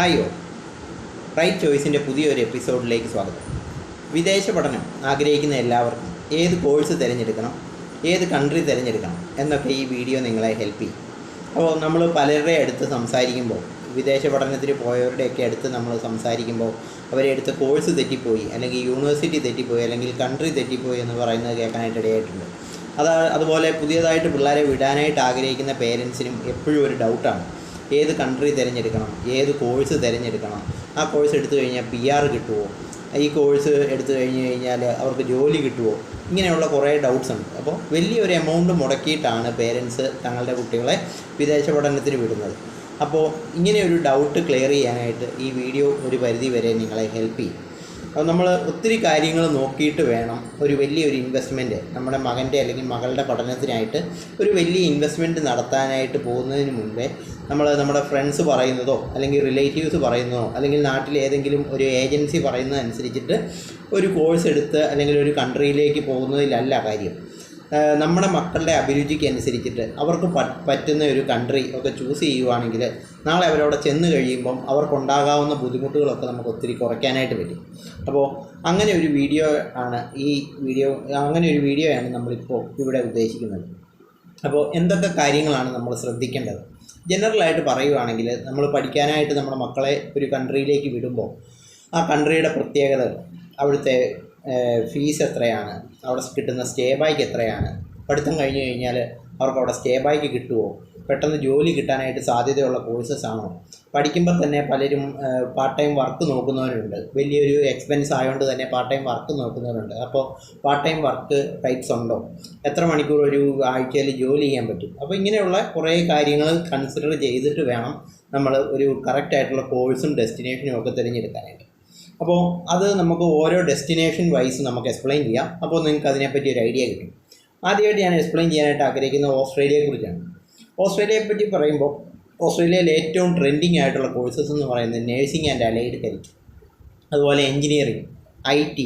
Hi ഓ right ചോയ്സിൻ്റെ പുതിയൊരു എപ്പിസോഡിലേക്ക് സ്വാഗതം. വിദേശ പഠനം ആഗ്രഹിക്കുന്ന എല്ലാവർക്കും ഏത് കോഴ്സ് തിരഞ്ഞെടുക്കണം, ഏത് കൺട്രി തിരഞ്ഞെടുക്കണം എന്നൊക്കെ ഈ വീഡിയോ നിങ്ങളെ ഹെൽപ്പ് ചെയ്യും. അപ്പോൾ നമ്മൾ പലരുടെ അടുത്ത് സംസാരിക്കുമ്പോൾ, വിദേശ പഠനത്തിന് പോയവരുടെയൊക്കെ അടുത്ത് നമ്മൾ സംസാരിക്കുമ്പോൾ അവരെ അടുത്ത് കോഴ്സ് തെറ്റിപ്പോയി, അല്ലെങ്കിൽ യൂണിവേഴ്സിറ്റി തെറ്റിപ്പോയി, അല്ലെങ്കിൽ കൺട്രി തെറ്റിപ്പോയി എന്ന് പറയുന്നത് കേൾക്കാനായിട്ട് ഇടയായിട്ടുണ്ട്. അതുപോലെ പുതിയതായിട്ട് പിള്ളേരെ വിടാനായിട്ട് ആഗ്രഹിക്കുന്ന പേരൻസിനും എപ്പോഴും ഒരു ഡൗട്ടാണ്, ഏത് കൺട്രി തിരഞ്ഞെടുക്കണം, ഏത് കോഴ്സ് തിരഞ്ഞെടുക്കണം, ആ കോഴ്സ് എടുത്തു കഴിഞ്ഞാൽ PR കിട്ടുമോ, ഈ കോഴ്സ് എടുത്തു കഴിഞ്ഞാൽ അവർക്ക് ജോലി കിട്ടുമോ, ഇങ്ങനെയുള്ള കുറേ ഡൗട്ട്സ് ഉണ്ട്. അപ്പോൾ വലിയൊരു എമൗണ്ട് മുടക്കിയിട്ടാണ് പേരൻസ് തങ്ങളുടെ കുട്ടികളെ വിദേശ പഠനത്തിന് വിടുന്നത്. അപ്പോൾ ഇങ്ങനെ ഒരു ഡൗട്ട് ക്ലിയർ ചെയ്യാനായിട്ട് ഈ വീഡിയോ ഒരു പരിധി വരെ നിങ്ങളെ ഹെൽപ്പ് ചെയ്യും. അപ്പോൾ നമ്മൾ ഒത്തിരി കാര്യങ്ങൾ നോക്കിയിട്ട് വേണം ഒരു വലിയൊരു ഇൻവെസ്റ്റ്മെൻറ്റ് നമ്മുടെ മകൻ്റെ അല്ലെങ്കിൽ മകളുടെ പഠനത്തിനായിട്ട് ഒരു വലിയ ഇൻവെസ്റ്റ്മെൻറ്റ് നടത്താനായിട്ട് പോകുന്നതിന് മുമ്പേ നമ്മുടെ ഫ്രണ്ട്സ് പറയുന്നതോ അല്ലെങ്കിൽ റിലേറ്റീവ്സ് പറയുന്നതോ അല്ലെങ്കിൽ നാട്ടിൽ ഏതെങ്കിലും ഒരു ഏജൻസി പറയുന്നതനുസരിച്ചിട്ട് ഒരു കോഴ്സ് എടുത്ത് അല്ലെങ്കിൽ ഒരു കൺട്രിയിലേക്ക് പോകുന്നതിലല്ല കാര്യം. നമ്മുടെ മക്കളുടെ അഭിരുചിക്ക് അനുസരിച്ചിട്ട് അവർക്ക് പറ്റുന്ന ഒരു കൺട്രി ഒക്കെ ചൂസ് ചെയ്യുവാണെങ്കിൽ നാളെ അവരവിടെ ചെന്ന് കഴിയുമ്പം അവർക്കുണ്ടാകാവുന്ന ബുദ്ധിമുട്ടുകളൊക്കെ നമുക്ക് ഒത്തിരി കുറയ്ക്കാനായിട്ട് പറ്റും. അപ്പോൾ അങ്ങനെ ഒരു വീഡിയോ ആണ് നമ്മളിപ്പോൾ ഇവിടെ ഉദ്ദേശിക്കുന്നത്. അപ്പോൾ എന്തൊക്കെ കാര്യങ്ങളാണ് നമ്മൾ ശ്രദ്ധിക്കേണ്ടത്? ജനറലായിട്ട് പറയുവാണെങ്കിൽ, നമ്മൾ പഠിക്കാനായിട്ട് നമ്മുടെ മക്കളെ ഒരു കൺട്രിയിലേക്ക് വിടുമ്പോൾ ആ കൺട്രിയുടെ പ്രത്യേകതകൾ, അവിടുത്തെ ഫീസ് എത്രയാണ്, അവിടെ കിട്ടുന്ന സ്റ്റേ ബാക്ക് എത്രയാണ്, പഠിത്തം കഴിഞ്ഞ് കഴിഞ്ഞാൽ അവർക്ക് അവിടെ സ്റ്റേ ബാക്ക് കിട്ടുമോ, പെട്ടെന്ന് ജോലി കിട്ടാനായിട്ട് സാധ്യതയുള്ള കോഴ്സസ് ആണോ, പഠിക്കുമ്പോൾ തന്നെ പലരും പാർട്ട് ടൈം വർക്ക് നോക്കുന്നവരുണ്ട്, വലിയൊരു എക്സ്പെൻസ് ആയതുകൊണ്ട് തന്നെ പാർട്ട് ടൈം വർക്ക് നോക്കുന്നവരുണ്ട്. അപ്പോൾ പാർട്ട് ടൈം വർക്ക് ടൈപ്സ് ഉണ്ടോ, എത്ര മണിക്കൂർ ഒരു ആഴ്ചയിൽ ജോലി ചെയ്യാൻ പറ്റും. അപ്പോൾ ഇങ്ങനെയുള്ള കുറേ കാര്യങ്ങൾ കൺസിഡർ ചെയ്തിട്ട് വേണം നമ്മൾ ഒരു കറക്റ്റായിട്ടുള്ള കോഴ്സും ഡെസ്റ്റിനേഷനും ഒക്കെ തിരഞ്ഞെടുക്കാനായിട്ട്. അപ്പോൾ അത് നമുക്ക് ഓരോ ഡെസ്റ്റിനേഷൻ വൈസ് നമുക്ക് എക്സ്പ്ലെയിൻ ചെയ്യാം. അപ്പോൾ നിങ്ങൾക്ക് അതിനെപ്പറ്റി ഒരു ഐഡിയ കിട്ടും. ആദ്യമായിട്ട് ഞാൻ എക്സ്പ്ലെയിൻ ചെയ്യാനായിട്ട് ആഗ്രഹിക്കുന്നത് ഓസ്ട്രേലിയയെക്കുറിച്ചാണ്. ഓസ്ട്രേലിയയെപ്പറ്റി പറയുമ്പോൾ, ഓസ്ട്രേലിയയിൽ ഏറ്റവും ട്രെൻഡിങ് ആയിട്ടുള്ള കോഴ്സസ് എന്ന് പറയുന്നത് നേഴ്സിംഗ് ആൻഡ് അലൈഡ് ഹെൽത്ത്, അതുപോലെ എൻജിനീയറിംഗ്, IT,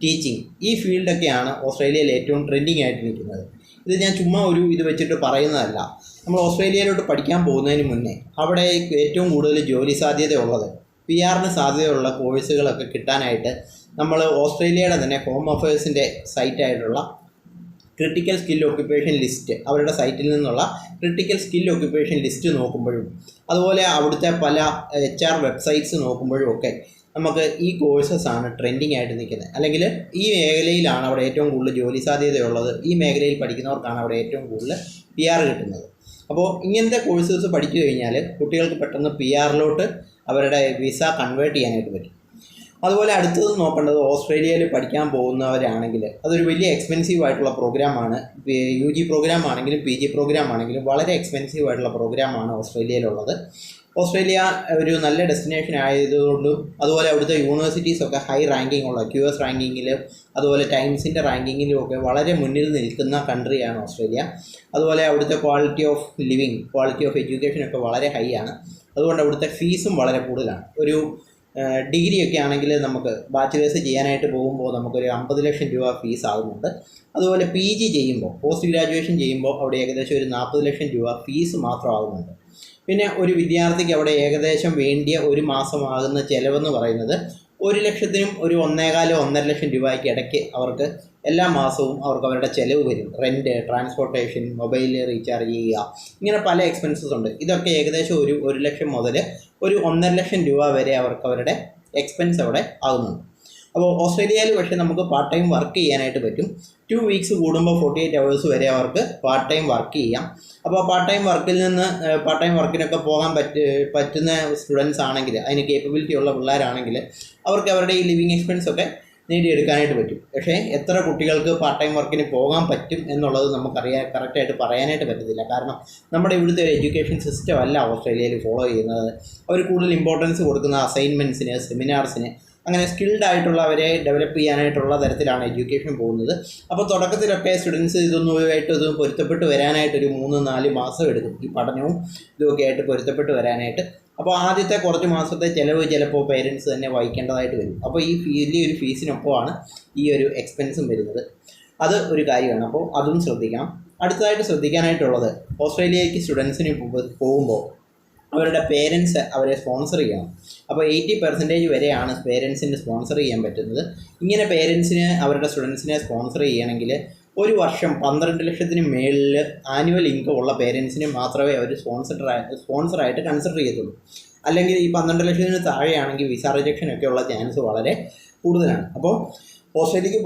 ടീച്ചിങ്, ഈ ഫീൽഡൊക്കെയാണ് ഓസ്ട്രേലിയയിൽ ഏറ്റവും ട്രെൻഡിങ് ആയിട്ട് നിൽക്കുന്നത്. ഇത് ഞാൻ ചുമ്മാ ഇത് വെച്ചിട്ട് പറയുന്നതല്ല. നമ്മൾ ഓസ്ട്രേലിയയിലോട്ട് പഠിക്കാൻ പോകുന്നതിന് മുന്നേ അവിടെ ഏറ്റവും കൂടുതൽ ജോലി സാധ്യതയുള്ളത്, PRന് സാധ്യതയുള്ള കോഴ്സുകളൊക്കെ കിട്ടാനായിട്ട് നമ്മൾ ഓസ്ട്രേലിയയുടെ തന്നെ ഹോം അഫയേഴ്സിൻ്റെ സൈറ്റായിട്ടുള്ള ക്രിട്ടിക്കൽ സ്കിൽ ഒക്യുപ്പേഷൻ ലിസ്റ്റ്, അവരുടെ സൈറ്റിൽ നിന്നുള്ള ക്രിട്ടിക്കൽ സ്കിൽ ഒക്യുപ്പേഷൻ ലിസ്റ്റ് നോക്കുമ്പോഴും, അതുപോലെ അവിടുത്തെ പല HR വെബ്സൈറ്റ്സ് നോക്കുമ്പോഴും ഒക്കെ നമുക്ക് ഈ കോഴ്സസ് ആണ് ട്രെൻഡിങ് ആയിട്ട് നിൽക്കുന്നത്. അല്ലെങ്കിൽ ഈ മേഖലയിലാണ് അവിടെ ഏറ്റവും കൂടുതൽ ജോലി സാധ്യതയുള്ളത്, ഈ മേഖലയിൽ പഠിക്കുന്നവർക്കാണ് അവിടെ ഏറ്റവും കൂടുതൽ PR കിട്ടുന്നത്. അപ്പോൾ ഇങ്ങനത്തെ കോഴ്സസ് പഠിച്ചു കഴിഞ്ഞാൽ കുട്ടികൾക്ക് പെട്ടെന്ന് PRലോട്ട് അവരുടെ വിസ കൺവേർട്ട് ചെയ്യാനായിട്ട് പറ്റും. അതുപോലെ അടുത്തത് നോക്കേണ്ടത്, ഓസ്ട്രേലിയയിൽ പഠിക്കാൻ പോകുന്നവരാണെങ്കിൽ അതൊരു വലിയ എക്സ്പെൻസീവ് ആയിട്ടുള്ള പ്രോഗ്രാമാണ്. UG പ്രോഗ്രാം ആണെങ്കിലും PG പ്രോഗ്രാം ആണെങ്കിലും വളരെ എക്സ്പെൻസീവ് ആയിട്ടുള്ള പ്രോഗ്രാമാണ് ഓസ്ട്രേലിയയിലുള്ളത്. ഓസ്ട്രേലിയ ഒരു നല്ല ഡെസ്റ്റിനേഷൻ ആയതുകൊണ്ടും, അതുപോലെ അവിടുത്തെ യൂണിവേഴ്സിറ്റീസൊക്കെ ഹൈ റാങ്കിങ് ഉള്ള QS റാങ്കിങ്ങിലും അതുപോലെ ടൈംസിൻ്റെ റാങ്കിങ്ങിലും ഒക്കെ വളരെ മുന്നിൽ നിൽക്കുന്ന കൺട്രിയാണ് ഓസ്ട്രേലിയ. അതുപോലെ അവിടുത്തെ quality of living, quality of എഡ്യൂക്കേഷനൊക്കെ വളരെ ഹൈ ആണ്. അതുകൊണ്ട് അവിടുത്തെ ഫീസും വളരെ കൂടുതലാണ്. ഒരു ഡിഗ്രിയൊക്കെ ആണെങ്കിൽ നമുക്ക് ബാച്ചിലേഴ്സ് ചെയ്യാനായിട്ട് പോകുമ്പോൾ നമുക്കൊരു 50 ലക്ഷം രൂപ ഫീസ് ആകുന്നുണ്ട്. അതുപോലെ PG ചെയ്യുമ്പോൾ, പോസ്റ്റ് ഗ്രാജുവേഷൻ ചെയ്യുമ്പോൾ അവിടെ ഏകദേശം ഒരു 40 ലക്ഷം രൂപ ഫീസ് മാത്രം ആകുന്നുണ്ട്. പിന്നെ ഒരു വിദ്യാർത്ഥിക്ക് അവിടെ ഏകദേശം വേണ്ടിയ ഒരു മാസമാകുന്ന ചിലവെന്ന് പറയുന്നത് 1 ലക്ഷത്തിനും ഒരു 1.25-1.5 ലക്ഷം രൂപയ്ക്ക് ഇടയ്ക്ക് അവർക്ക് എല്ലാ മാസവും അവരുടെ ചിലവ് വരും. റെൻറ്റ്, ട്രാൻസ്പോർട്ടേഷൻ, മൊബൈൽ റീചാർജ് ചെയ്യുക, ഇങ്ങനെ പല എക്സ്പെൻസസ് ഉണ്ട്. ഇതൊക്കെ ഏകദേശം ഒരു 1 ലക്ഷം മുതൽ ഒരു 1.5 ലക്ഷം രൂപ വരെ അവരുടെ എക്സ്പെൻസ് അവിടെ ആകുന്നുണ്ട്. അപ്പോൾ ഓസ്ട്രേലിയയിൽ പക്ഷേ നമുക്ക് പാർട്ട് ടൈം വർക്ക് ചെയ്യാനായിട്ട് പറ്റും. 2 വീക്സ് കൂടുമ്പോൾ 48 hours വരെ അവർക്ക് പാർട്ട് ടൈം വർക്ക് ചെയ്യാം. അപ്പോൾ പാർട്ട് ടൈം വർക്കിനൊക്കെ പോകാൻ പറ്റുന്ന സ്റ്റുഡൻസ് ആണെങ്കിൽ, അതിന് കേപ്പബിലിറ്റി ഉള്ള പിള്ളേരാണെങ്കിൽ അവർക്ക് അവരുടെ ഈ ലിവിങ് എക്സ്പെൻസ് ഒക്കെ നേടിയെടുക്കാനായിട്ട് പറ്റും. പക്ഷേ എത്ര കുട്ടികൾക്ക് പാർട്ട് ടൈം വർക്കിന് പോകാൻ പറ്റും എന്നുള്ളത് കറക്റ്റായിട്ട് പറയാനായിട്ട് പറ്റത്തില്ല. കാരണം നമ്മുടെ ഇവിടുത്തെ ഒരു എഡ്യൂക്കേഷൻ സിസ്റ്റം അല്ല ഓസ്ട്രേലിയയിൽ ഫോളോ ചെയ്യുന്നത്. അവർ കൂടുതൽ ഇമ്പോർട്ടൻസ് കൊടുക്കുന്ന അസൈൻമെൻറ്റ്സിന്, സെമിനാർസിന്, അങ്ങനെ സ്കിൽഡ് ആയിട്ടുള്ളവരെ ഡെവലപ്പ് ചെയ്യാനായിട്ടുള്ള തരത്തിലാണ് എഡ്യൂക്കേഷൻ പോകുന്നത്. അപ്പോൾ തുടക്കത്തിലൊക്കെ സ്റ്റുഡൻസ് ഇത് പൊരുത്തപ്പെട്ട് വരാനായിട്ടൊരു 3-4 മാസം എടുക്കും, ഈ പഠനവും ഇതൊക്കെ ആയിട്ട് പൊരുത്തപ്പെട്ട് വരാനായിട്ട്. അപ്പോൾ ആദ്യത്തെ കുറച്ച് മാസത്തെ ചിലവ് ചിലപ്പോൾ പേരൻസ് തന്നെ വഹിക്കേണ്ടതായിട്ട് വരും. അപ്പോൾ ഈ വലിയൊരു ഫീസിനൊപ്പമാണ് ഈ ഒരു എക്സ്പെൻസും വരുന്നത്. അത് ഒരു കാര്യമാണ്. അപ്പോൾ അതും ശ്രദ്ധിക്കണം. അടുത്തതായിട്ട് ശ്രദ്ധിക്കാനായിട്ടുള്ളത്, ഓസ്ട്രേലിയയ്ക്ക് സ്റ്റുഡൻസിന് പോകുമ്പോൾ അവരുടെ പേരൻസ് അവരെ സ്പോൺസർ ചെയ്യണം. അപ്പോൾ 80% വരെയാണ് പേരൻസിന് സ്പോൺസർ ചെയ്യാൻ പറ്റുന്നത്. ഇങ്ങനെ പേരൻസിന് അവരുടെ സ്റ്റുഡൻസിനെ സ്പോൺസർ ചെയ്യണമെങ്കിൽ ഒരു വർഷം 12 ലക്ഷത്തിന് മേളിൽ ആനുവൽ ഇൻകം ഉള്ള പേരൻസിന് മാത്രമേ അവർ സ്പോൺസറായിട്ട് കൺസിഡർ ചെയ്യത്തുള്ളൂ. അല്ലെങ്കിൽ ഈ 12 ലക്ഷത്തിന് താഴെയാണെങ്കിൽ വിസ റിജക്ഷനൊക്കെ ഉള്ള ചാൻസ് വളരെ കൂടുതലാണ്. അപ്പോൾ ഓസ്ട്രേലിയക്ക്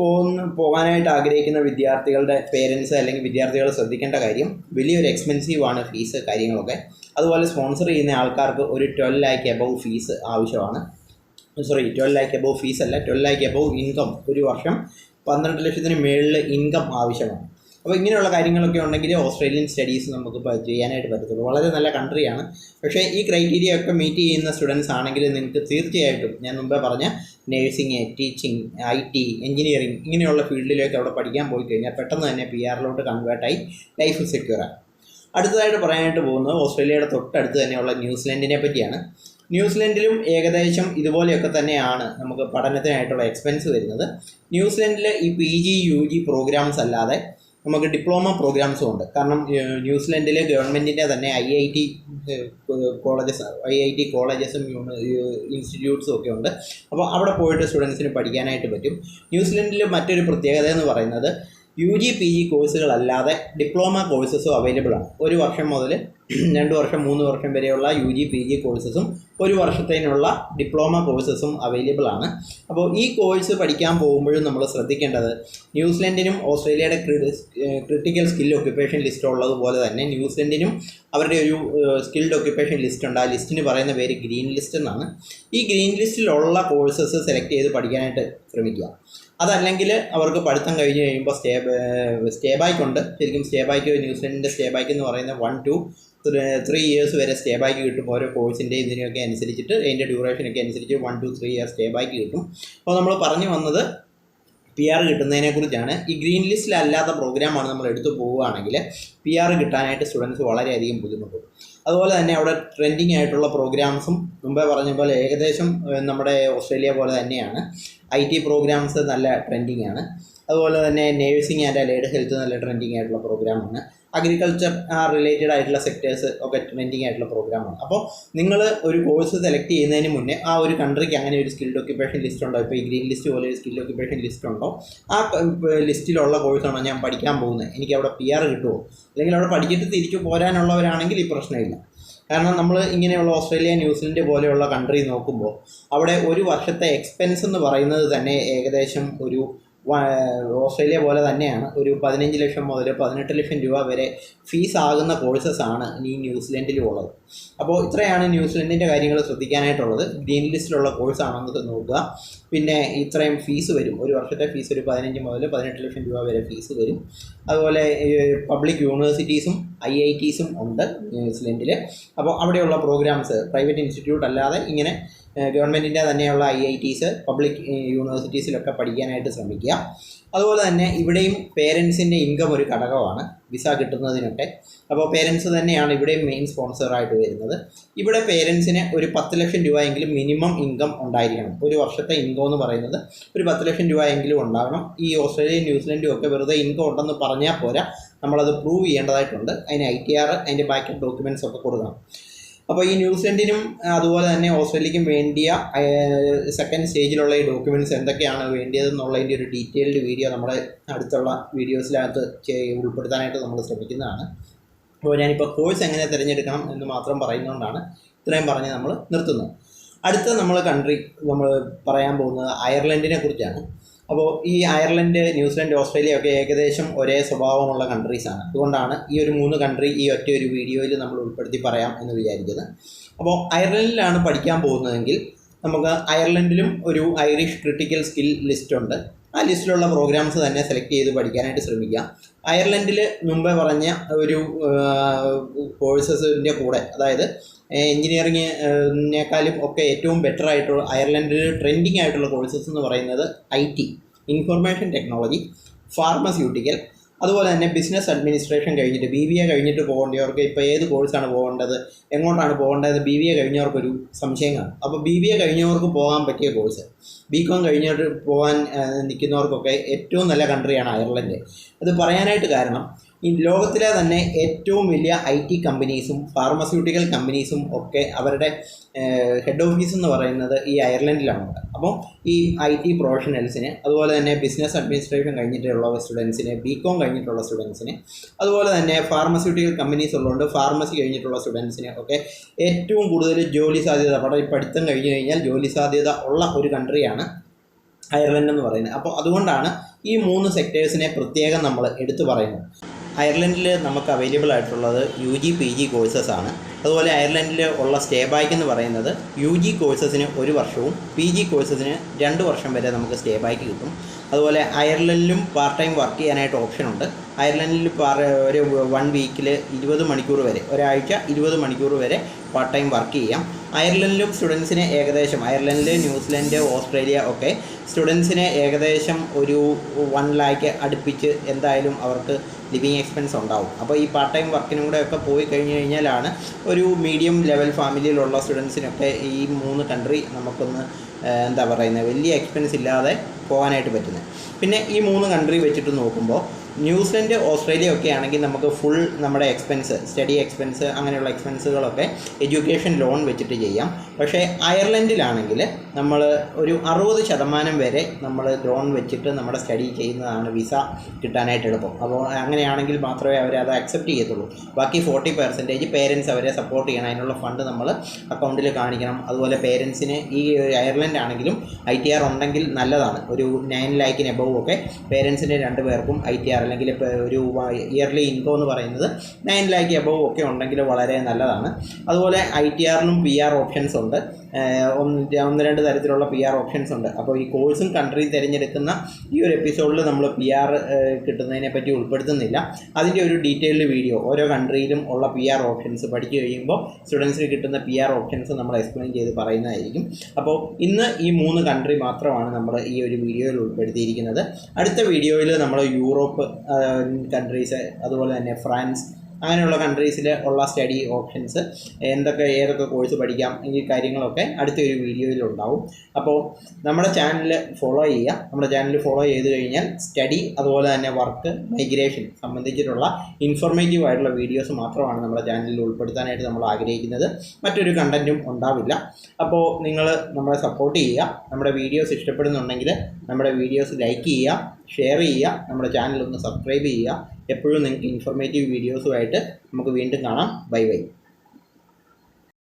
പോകാനായിട്ട് ആഗ്രഹിക്കുന്ന വിദ്യാർത്ഥികളുടെ പേരൻസ് അല്ലെങ്കിൽ വിദ്യാർത്ഥികൾ ശ്രദ്ധിക്കേണ്ട കാര്യം, വലിയൊരു എക്സ്പെൻസീവാണ് ഫീസ് കാര്യങ്ങളൊക്കെ. അതുപോലെ സ്പോൺസർ ചെയ്യുന്ന ആൾക്കാർക്ക് ഒരു 12 lakh എബവ് ഫീസ് ആവശ്യമാണ്. 12 lakh എബവ് ഫീസ് അല്ല, 12 lakh എബവ് ഇൻകം, ഒരു വർഷം 12 ലക്ഷത്തിന് മേളിൽ ഇൻകം ആവശ്യമാണ്. അപ്പോൾ ഇങ്ങനെയുള്ള കാര്യങ്ങളൊക്കെ ഉണ്ടെങ്കിൽ ഓസ്ട്രേലിയൻ സ്റ്റഡീസ് നമുക്ക് ചെയ്യാനായിട്ട് പറ്റത്തുള്ളൂ. വളരെ നല്ല കൺട്രിയാണ്. പക്ഷേ ഈ ക്രൈറ്റീരിയ ഒക്കെ മീറ്റ് ചെയ്യുന്ന സ്റ്റുഡൻസ് ആണെങ്കിൽ നിങ്ങൾക്ക് തീർച്ചയായിട്ടും ഞാൻ മുമ്പേ പറഞ്ഞ നേഴ്സിംഗ്, ടീച്ചിങ്, IT, എഞ്ചിനീയറിംഗ് ഇങ്ങനെയുള്ള ഫീൽഡിലേക്ക് അവിടെ പഠിക്കാൻ പോയി കഴിഞ്ഞാൽ പെട്ടെന്ന് തന്നെ PR കൺവേർട്ടായി ലൈഫ് സെക്യൂറാണ്. അടുത്തതായിട്ട് പറയാനായിട്ട് പോകുന്നത് ഓസ്ട്രേലിയയുടെ തൊട്ടടുത്ത് തന്നെയുള്ള ന്യൂസിലൻഡിനെ പറ്റിയാണ്. ന്യൂസിലൻഡിലും ഏകദേശം ഇതുപോലെയൊക്കെ തന്നെയാണ് നമുക്ക് പഠനത്തിനായിട്ടുള്ള എക്സ്പെൻസ് വരുന്നത്. ന്യൂസിലൻഡിൽ ഈ PG UG പ്രോഗ്രാംസ് അല്ലാതെ നമുക്ക് ഡിപ്ലോമ പ്രോഗ്രാംസും ഉണ്ട്. കാരണം ന്യൂസിലൻഡിൽ ഗവൺമെൻറ്റിൻ്റെ തന്നെ IIT കോളേജസും ഇൻസ്റ്റിറ്റ്യൂട്ട്സും ഒക്കെ ഉണ്ട്. അപ്പോൾ അവിടെ പോയിട്ട് സ്റ്റുഡൻസിന് പഠിക്കാനായിട്ട് പറ്റും. ന്യൂസിലൻഡിൽ മറ്റൊരു പ്രത്യേകത എന്ന് പറയുന്നത് UG PG കോഴ്സുകളല്ലാതെ ഡിപ്ലോമ കോഴ്സസും അവൈലബിൾ ആണ്. 1 വർഷം മുതൽ 2 വർഷം 3 വർഷം വരെയുള്ള UG PG കോഴ്സസും 1 വർഷത്തേനുള്ള ഡിപ്ലോമ കോഴ്സസും അവൈലബിൾ ആണ്. അപ്പോൾ ഈ കോഴ്സ് പഠിക്കാൻ പോകുമ്പോഴും നമ്മൾ ശ്രദ്ധിക്കേണ്ടത്, ന്യൂസിലൻഡിനും ഓസ്ട്രേലിയയുടെ ക്രിട്ടിക്കൽ സ്കിൽ ഒക്യുപ്പേഷൻ ലിസ്റ്റ് ഉള്ളതുപോലെ തന്നെ ന്യൂസിലൻഡിനും അവരുടെ ഒരു സ്കിൽഡ് ഒക്യുപ്പേഷൻ ലിസ്റ്റ് ഉണ്ട്. ആ ലിസ്റ്റിന് പറയുന്ന പേര് ഗ്രീൻ ലിസ്റ്റ് എന്നാണ്. ഈ ഗ്രീൻ ലിസ്റ്റിലുള്ള കോഴ്സസ് സെലക്ട് ചെയ്ത് പഠിക്കാനായിട്ട് ശ്രമിക്കുക. അതല്ലെങ്കിൽ അവർക്ക് പഠിത്തം കഴിഞ്ഞ് കഴിയുമ്പോൾ സ്റ്റേ ബാക്ക് ഉണ്ട്. ശരിക്കും സ്റ്റേ ബാക്ക്, ന്യൂസിലൻഡിൻ്റെ സ്റ്റേ ബാക്ക് എന്ന് പറയുന്നത് 1 to 3 years വരെ സ്റ്റേ ബാക്ക് കിട്ടും. ഓരോ കോഴ്സിൻ്റെ ഇതിനൊക്കെ അനുസരിച്ചിട്ട്, അതിൻ്റെ ഡ്യൂറേഷനൊക്കെ അനുസരിച്ച് 1 to 3 years സ്റ്റേ ബാക്ക് കിട്ടും. അപ്പോൾ നമ്മൾ പറഞ്ഞു വന്നത് PR കിട്ടുന്നതിനെക്കുറിച്ചാണ്. ഈ ഗ്രീൻ ലിസ്റ്റിലല്ലാത്ത പ്രോഗ്രാമാണ് നമ്മൾ എടുത്തു പോവുകയാണെങ്കിൽ PR കിട്ടാനായിട്ട് സ്റ്റുഡൻസ് വളരെയധികം ബുദ്ധിമുട്ടും. അതുപോലെ തന്നെ അവിടെ ട്രെൻഡിങ് ആയിട്ടുള്ള പ്രോഗ്രാംസും മുമ്പേ പറഞ്ഞ പോലെ ഏകദേശം നമ്മുടെ ഓസ്ട്രേലിയ പോലെ തന്നെയാണ്. IT പ്രോഗ്രാംസ് നല്ല ട്രെൻഡിങ് ആണ്. അതുപോലെ തന്നെ നേഴ്സിംഗ് ആൻഡ് അലൈഡ് ഹെൽത്ത് നല്ല ട്രെൻഡിങ് ആയിട്ടുള്ള പ്രോഗ്രാമാണ്. അഗ്രികൾച്ചർ റിലേറ്റഡ് ആയിട്ടുള്ള സെക്ടേഴ്സ് ഒക്കെ ട്രെൻഡിങ് ആയിട്ടുള്ള പ്രോഗ്രാമാണ്. അപ്പോൾ നിങ്ങൾ ഒരു കോഴ്സ് സെലക്ട് ചെയ്യുന്നതിന് മുന്നേ ആ ഒരു കൺട്രിക്ക് അങ്ങനെ ഒരു സ്കിൽഡ് ഒക്യുപ്പേഷൻ ലിസ്റ്റ് ഉണ്ടോ, ഇപ്പോൾ ഈ ഗ്രീൻ ലിസ്റ്റ് പോലെ ഒരു സ്കിൽഡ് ഒക്യുപ്പേഷൻ ലിസ്റ്റ് ഉണ്ടോ, ആ ലിസ്റ്റിലുള്ള കോഴ്സാണോ ഞാൻ പഠിക്കാൻ പോകുന്നത്, എനിക്ക് അവിടെ PR കിട്ടുമോ, അല്ലെങ്കിൽ അവിടെ പഠിച്ചിട്ട് തിരിച്ചു പോരാനുള്ളവരാണെങ്കിൽ ഈ പ്രശ്നമില്ല. കാരണം നമ്മൾ ഇങ്ങനെയുള്ള ഓസ്ട്രേലിയ, ന്യൂസിലൻഡ് പോലെയുള്ള കൺട്രി നോക്കുമ്പോൾ അവിടെ ഒരു വർഷത്തെ എക്സ്പെൻസ് എന്ന് പറയുന്നത് തന്നെ ഏകദേശം ഒരു ഓസ്ട്രേലിയ പോലെ തന്നെയാണ്. ഒരു 15 ലക്ഷം മുതൽ 18 ലക്ഷം രൂപ വരെ ഫീസ് ആകുന്ന കോഴ്സസാണ് ഈ ന്യൂസിലൻഡിലും ഉള്ളത്. അപ്പോൾ ഇത്രയാണ് ന്യൂസിലൻഡിൻ്റെ കാര്യങ്ങൾ ശ്രദ്ധിക്കാനായിട്ടുള്ളത്. ഗ്രീൻ ലിസ്റ്റിലുള്ള കോഴ്സാണെന്ന് നോക്കുക. പിന്നെ ഇത്രയും ഫീസ് വരും. ഒരു വർഷത്തെ ഫീസ് ഒരു 15 മുതൽ 18 ലക്ഷം രൂപ വരെ ഫീസ് വരും. അതുപോലെ പബ്ലിക് യൂണിവേഴ്സിറ്റീസും IITസും ഉണ്ട് ന്യൂസിലൻഡിൽ. അപ്പോൾ അവിടെയുള്ള പ്രോഗ്രാംസ് പ്രൈവറ്റ് ഇൻസ്റ്റിറ്റ്യൂട്ട് അല്ലാതെ ഇങ്ങനെ ഗവൺമെൻറ്റിൻ്റെ തന്നെയുള്ള IITs, പബ്ലിക് യൂണിവേഴ്സിറ്റീസിലൊക്കെ പഠിക്കാനായിട്ട് ശ്രമിക്കുക. അതുപോലെ തന്നെ ഇവിടെയും പേരൻസിൻ്റെ ഇൻകം ഒരു ഘടകമാണ് വിസ കിട്ടുന്നതിനൊക്കെ. അപ്പോൾ പേരൻസ് തന്നെയാണ് ഇവിടെയും മെയിൻ സ്പോൺസറായിട്ട് വരുന്നത്. ഇവിടെ പേരൻസിന് ഒരു 10 ലക്ഷം രൂപയെങ്കിലും മിനിമം ഇൻകം ഉണ്ടായിരിക്കണം. ഒരു വർഷത്തെ ഇൻകം എന്ന് പറയുന്നത് ഒരു 10 ലക്ഷം രൂപയെങ്കിലും ഉണ്ടാകണം. ഈ ഓസ്ട്രേലിയയും ന്യൂസിലൻഡും ഒക്കെ വെറുതെ ഇൻകം ഉണ്ടെന്ന് പറഞ്ഞാൽ പോരാ, നമ്മളത് പ്രൂവ് ചെയ്യേണ്ടതായിട്ടുണ്ട്. അതിന് ITR, അതിൻ്റെ ബാക്കപ്പ് ഡോക്യുമെൻറ്റ്സ് ഒക്കെ കൊടുക്കണം. അപ്പോൾ ഈ ന്യൂസിലൻഡിനും അതുപോലെ തന്നെ ഓസ്ട്രേലിയക്കും വേണ്ടിയ സെക്കൻഡ് സ്റ്റേജിലുള്ള ഈ ഡോക്യുമെൻറ്റ്സ് എന്തൊക്കെയാണ് വേണ്ടിയതെന്നുള്ളതിൻ്റെ ഒരു ഡീറ്റെയിൽഡ് വീഡിയോ നമ്മുടെ അടുത്തുള്ള വീഡിയോസിനകത്ത് ഉൾപ്പെടുത്താനായിട്ട് നമ്മൾ ശ്രമിക്കുന്നതാണ്. അപ്പോൾ ഞാനിപ്പോൾ കോഴ്സ് എങ്ങനെ തിരഞ്ഞെടുക്കണം എന്ന് മാത്രം പറയുന്നതുകൊണ്ടാണ് ഇത്രയും പറഞ്ഞ് നമ്മൾ നിർത്തുന്നത്. അടുത്ത നമ്മൾ പറയാൻ പോകുന്നത് അയർലൻഡിനെ കുറിച്ചാണ്. അപ്പോൾ ഈ അയർലൻഡ്, ന്യൂസിലൻഡ്, ഓസ്ട്രേലിയ ഒക്കെ ഏകദേശം ഒരേ സ്വഭാവമുള്ള കൺട്രീസാണ്. അതുകൊണ്ടാണ് ഈ ഒരു 3 കൺട്രി ഈ ഒറ്റ ഒരു വീഡിയോയിൽ നമ്മൾ ഉൾപ്പെടുത്തി പറയാം എന്ന് വിചാരിക്കുന്നത്. അപ്പോൾ അയർലൻഡിലാണ് പഠിക്കാൻ പോകുന്നതെങ്കിൽ നമുക്ക് അയർലൻഡിലും ഒരു ഐറിഷ് ക്രിട്ടിക്കൽ സ്കിൽ ലിസ്റ്റ് ഉണ്ട്. ആ ലിസ്റ്റിലുള്ള പ്രോഗ്രാംസ് തന്നെ സെലക്ട് ചെയ്ത് പഠിക്കാനായിട്ട് ശ്രമിക്കുക. അയർലൻഡിൽ മുമ്പേ പറഞ്ഞ ഒരു കോഴ്സസിൻ്റെ കൂടെ, അതായത് എഞ്ചിനീയറിങ്ങിനേക്കാളും ഒക്കെ ഏറ്റവും ബെറ്റർ ആയിട്ടുള്ള അയർലൻഡിൽ ട്രെൻഡിങ് ആയിട്ടുള്ള കോഴ്സസ് എന്ന് പറയുന്നത് IT, ഇൻഫർമേഷൻ ടെക്നോളജി, ഫാർമസ്യൂട്ടിക്കൽ, അതുപോലെ തന്നെ ബിസിനസ് അഡ്മിനിസ്ട്രേഷൻ കഴിഞ്ഞിട്ട് BBA കഴിഞ്ഞിട്ട് പോകേണ്ടവർക്ക് ഇപ്പോൾ ഏത് കോഴ്സാണ് പോകേണ്ടത്, എങ്ങോട്ടാണ് പോകേണ്ടത്, BBA കഴിഞ്ഞവർക്കൊരു സംശയം കാണും. അപ്പോൾ BBA കഴിഞ്ഞവർക്ക് പോകാൻ പറ്റിയ കോഴ്സ്, BCom കഴിഞ്ഞിട്ട് പോകാൻ നിൽക്കുന്നവർക്കൊക്കെ ഏറ്റവും നല്ല കൺട്രിയാണ് അയർലൻഡ്. അത് പറയാനായിട്ട് കാരണം ഈ ലോകത്തിലെ തന്നെ ഏറ്റവും വലിയ IT കമ്പനീസും ഫാർമസ്യൂട്ടിക്കൽ കമ്പനീസും ഒക്കെ അവരുടെ ഹെഡ് ഓഫീസ് എന്ന് പറയുന്നത് ഈ അയർലൻഡിലാണ്. അപ്പോൾ ഈ IT പ്രൊഫഷണൽസിന്, അതുപോലെ തന്നെ ബിസിനസ് അഡ്മിനിസ്ട്രേഷൻ കഴിഞ്ഞിട്ടുള്ള സ്റ്റുഡൻസിന്, BCom കഴിഞ്ഞിട്ടുള്ള സ്റ്റുഡൻസിന്, അതുപോലെ തന്നെ ഫാർമസ്യൂട്ടിക്കൽ കമ്പനീസ് ഉള്ളതുകൊണ്ട് ഫാർമസി കഴിഞ്ഞിട്ടുള്ള സ്റ്റുഡൻസിന് ഒക്കെ ഏറ്റവും കൂടുതൽ ജോലി സാധ്യത, പഠിത്തം കഴിഞ്ഞ് കഴിഞ്ഞാൽ ജോലി സാധ്യത ഉള്ള ഒരു കൺട്രിയാണ് അയർലൻഡ് എന്ന് പറയുന്നത്. അപ്പോൾ അതുകൊണ്ടാണ് ഈ 3 സെക്ടേഴ്സിനെ പ്രത്യേകം നമ്മൾ എടുത്തു പറയുന്നത്. അയർലൻഡിൽ നമുക്ക് അവൈലബിൾ ആയിട്ടുള്ളത് UG PG കോഴ്സസ് ആണ്. അതുപോലെ അയർലൻഡിൽ ഉള്ള സ്റ്റേ ബാക്ക് എന്ന് പറയുന്നത് UG കോഴ്സസിന് 1 വർഷവും PG കോഴ്സസിന് 2 വർഷം വരെ നമുക്ക് സ്റ്റേ ബാക്ക് കിട്ടും. അതുപോലെ അയർലൻഡിലും പാർട്ട് ടൈം വർക്ക് ചെയ്യാനായിട്ട് ഓപ്ഷനുണ്ട്. അയർലൻഡിൽ ഒരു 1 വീക്കിൽ 20 മണിക്കൂർ വരെ, ഒരാഴ്ച 20 മണിക്കൂർ വരെ പാർട്ട് ടൈം വർക്ക് ചെയ്യാം. അയർലൻഡിലും സ്റ്റുഡൻസിന് ഏകദേശം, അയർലൻഡിൽ, ന്യൂസിലൻഡ്, ഓസ്ട്രേലിയ ഒക്കെ സ്റ്റുഡൻസിന് ഏകദേശം ഒരു 1 ലാഖ് അടുപ്പിച്ച് എന്തായാലും അവർക്ക് ലിവിങ് എക്സ്പെൻസ് ഉണ്ടാവും. അപ്പോൾ ഈ പാർട്ട് ടൈം വർക്കിനും കൂടെ ഒക്കെ പോയി കഴിഞ്ഞ് കഴിഞ്ഞാലാണ് ഒരു മീഡിയം ലെവൽ ഫാമിലിയിലുള്ള സ്റ്റുഡൻസിനൊക്കെ ഈ 3 കൺട്രി നമുക്കൊന്ന് എന്താ പറയുന്നത്, വലിയ എക്സ്പെൻസ് ഇല്ലാതെ പോകാനായിട്ട് പറ്റുന്നത്. പിന്നെ ഈ 3 കൺട്രി വെച്ചിട്ട് നോക്കുമ്പോൾ ന്യൂസിലൻഡ്, ഓസ്ട്രേലിയ ഒക്കെ ആണെങ്കിൽ നമുക്ക് ഫുൾ നമ്മുടെ എക്സ്പെൻസ്, സ്റ്റഡി എക്സ്പെൻസ്, അങ്ങനെയുള്ള എക്സ്പെൻസുകളൊക്കെ എഡ്യൂക്കേഷൻ ലോൺ വെച്ചിട്ട് ചെയ്യാം. പക്ഷേ അയർലൻഡിലാണെങ്കിൽ നമ്മൾ ഒരു 60% വരെ നമ്മൾ ലോൺ വെച്ചിട്ട് നമ്മുടെ സ്റ്റഡി ചെയ്യുന്നതാണ് വിസ കിട്ടാനായിട്ട് എളുപ്പം. അപ്പോൾ അങ്ങനെയാണെങ്കിൽ മാത്രമേ അവരത് അക്സെപ്റ്റ് ചെയ്യത്തുള്ളൂ. ബാക്കി 40% പേരൻസ് അവരെ സപ്പോർട്ട് ചെയ്യണം. അതിനുള്ള ഫണ്ട് നമ്മൾ അക്കൗണ്ടിൽ കാണിക്കണം. അതുപോലെ പേരൻസിന് ഈ അയർലൻഡ് ആണെങ്കിലും ITR ഉണ്ടെങ്കിൽ നല്ലതാണ്. ഒരു 9 ലാഖിന് എബവ് ഒക്കെ പേരൻസിന് 2 പേർക്കും ITR അല്ലെങ്കിൽ ഒരു ഇയർലി ഇൻകം എന്ന് പറയുന്നത് 9 ലാഖ് എബവ് ഒക്കെ ഉണ്ടെങ്കിൽ വളരെ നല്ലതാണ്. അതുപോലെ ITRലും PR ഓപ്ഷൻസ് ഉണ്ട്. 1-2 തരത്തിലുള്ള PR ഓപ്ഷൻസ് ഉണ്ട്. അപ്പോൾ ഈ കോഴ്സും കൺട്രിയും തിരഞ്ഞെടുക്കുന്ന ഈ ഒരു എപ്പിസോഡിൽ നമ്മൾ PR കിട്ടുന്നതിനെ പറ്റി ഉൾപ്പെടുത്തുന്നില്ല. അതിൻ്റെ ഒരു ഡീറ്റെയിൽഡ് വീഡിയോ, ഓരോ കൺട്രിയിലും ഉള്ള PR ഓപ്ഷൻസ് പഠിച്ചു കഴിയുമ്പോൾ സ്റ്റുഡൻസിന് കിട്ടുന്ന PR ഓപ്ഷൻസ് നമ്മൾ എക്സ്പ്ലെയിൻ ചെയ്ത് പറയുന്നതായിരിക്കും. അപ്പോൾ ഇന്ന് ഈ 3 കൺട്രി മാത്രമാണ് നമ്മൾ ഈ ഒരു വീഡിയോയിൽ ഉൾപ്പെടുത്തിയിരിക്കുന്നത്. അടുത്ത വീഡിയോയിൽ നമ്മൾ യൂറോപ്പ് കൺട്രീസ്, അതുപോലെ തന്നെ ഫ്രാൻസ്, അങ്ങനെയുള്ള കൺട്രീസിൽ ഉള്ള സ്റ്റഡി ഓപ്ഷൻസ്, ഏതൊക്കെ കോഴ്സ് പഠിക്കാം, ഈ കാര്യങ്ങളൊക്കെ അടുത്തൊരു വീഡിയോയിലുണ്ടാവും. അപ്പോൾ നമ്മുടെ ചാനൽ ഫോളോ ചെയ്യുക. നമ്മുടെ ചാനൽ ഫോളോ ചെയ്ത് കഴിഞ്ഞാൽ സ്റ്റഡി, അതുപോലെ തന്നെ വർക്ക്, മൈഗ്രേഷൻ സംബന്ധിച്ചിട്ടുള്ള ഇൻഫോർമേറ്റീവ് ആയിട്ടുള്ള വീഡിയോസ് മാത്രമാണ് നമ്മുടെ ചാനലിൽ ഉൾപ്പെടുത്താനായിട്ട് നമ്മൾ ആഗ്രഹിക്കുന്നത്. മറ്റൊരു കണ്ടൻറ്റും ഉണ്ടാവില്ല. അപ്പോൾ നിങ്ങൾ നമ്മളെ സപ്പോർട്ട് ചെയ്യുക. നമ്മുടെ വീഡിയോസ് ഇഷ്ടപ്പെടുന്നുണ്ടെങ്കിൽ നമ്മുടെ വീഡിയോസ് ലൈക്ക് ചെയ്യുക, ഷെയർ ചെയ്യുക, നമ്മുടെ ചാനൽ ഒന്ന് സബ്സ്ക്രൈബ് ചെയ്യുക. എപ്പോഴും നിങ്ങൾക്ക് ഇൻഫോർമേറ്റീവ് വീഡിയോസുമായിട്ട് നമുക്ക് വീണ്ടും കാണാം. Bye bye.